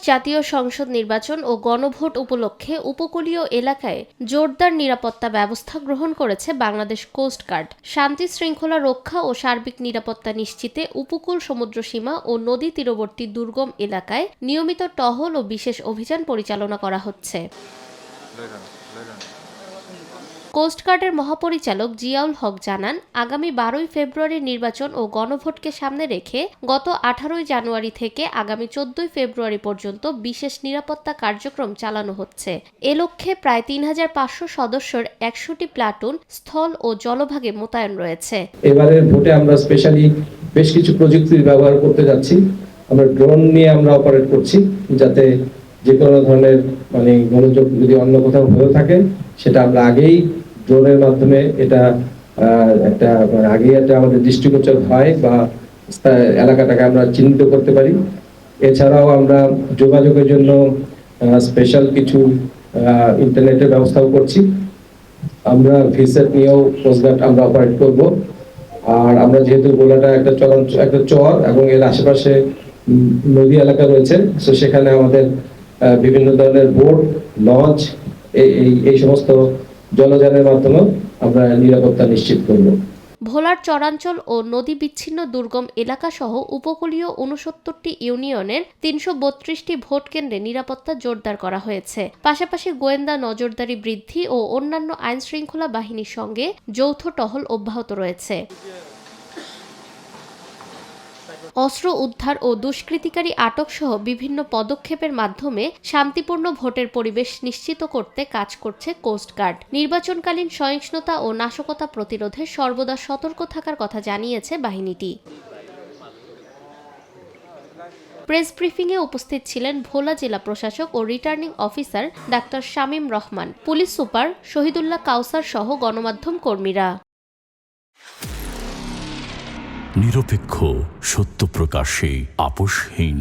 জাতীয় সংসদ নির্বাচন ও গণভোট উপলক্ষে উপকূলীয় এলাকায় জোরদার নিরাপত্তা ব্যবস্থা গ্রহণ করেছে বাংলাদেশ কোস্টগার্ড। শান্তি শৃঙ্খলা রক্ষা ও সার্বিক নিরাপত্তা নিশ্চিতে উপকূল সমুদ্রসীমা ও নদী তীরবর্তী দুর্গম এলাকায় নিয়মিত টহল ও বিশেষ অভিযান পরিচালনা করা হচ্ছে। কোস্টগার্ডের মহাপরিচালক জিয়াউল হক জানান, আগামী 12ই ফেব্রুয়ারির নির্বাচন ও গণভোটকে সামনে রেখে গত 18ই জানুয়ারি থেকে আগামী 14ই ফেব্রুয়ারি পর্যন্ত বিশেষ নিরাপত্তা কার্যক্রম চালানো হচ্ছে। এ লক্ষ্যে প্রায় 3500 সদস্যের 100টি প্লাটুন স্থল ও জলভাগে মোতায়েন রয়েছে। এবারের ভোটে আমরা স্পেশালি বেশ কিছু প্রযুক্তির ব্যবহার করতে যাচ্ছি। আমরা ড্রোন নিয়ে আমরা অপারেট করছি, যাতে যে কোনো ধরনের গোলযোগ যদি অন্য কোথাও হয়ে থাকে সেটা আমরা আগেই ড্রোনের মাধ্যমে এটা আমাদের দৃষ্টিগোচর হয় বা এলাকাটাকে আমরা চিহ্নিত করতে পারি। এছাড়াও আমরা যোগাযোগের জন্য স্পেশাল কিছু ইন্টারনেটের ব্যবস্থাও করছি। আমরা ভিসেট নিয়েও কোস্টগার্ড আমরা অপারেট করব। আর আমরা যেহেতু গোলাটা একটা চর এবং এর আশেপাশে নদী এলাকা রয়েছে, তো সেখানে আমাদের বিভিন্ন ধরনের বোট, লঞ্চ, এই সমস্ত জলযানের মাধ্যমে আমরা নিরাপত্তা নিশ্চিত করব। ভোলার চরাঞ্চল ও নদী বিচ্ছিন্ন দুর্গম এলাকা সহ উপকূলীয় 69টি ইউনিয়নের 332টি ভোট কেন্দ্রে নিরাপত্তা জোরদার করা হয়েছে। পাশাপাশি গোয়েন্দা নজরদারি বৃদ্ধি ও অন্যান্য আইনশৃঙ্খলা বাহিনীর সঙ্গে যৌথ টহল অব্যাহত রয়েছে। অস্ত্র উদ্ধার ও দুষ্কৃতিকারী আটক সহ বিভিন্ন পদক্ষেপের মাধ্যমে শান্তিপূর্ণ ভোটের পরিবেশ নিশ্চিত করতে কাজ করছে কোস্টগার্ড। নির্বাচনকালীন সহিংসতা ও নাশকতা প্রতিরোধে সর্বদা সতর্ক থাকার কথা জানিয়েছে বাহিনীটি। প্রেস ব্রিফিংয়ে উপস্থিত ছিলেন ভোলা জেলা প্রশাসক ও রিটার্নিং অফিসার ডাক্তার শামীম রহমান, পুলিশ সুপার শহীদুল্লাহ কাউসার সহ গণমাধ্যম কর্মীরা। নিরপেক্ষ, সত্য প্রকাশে আপোষহীন।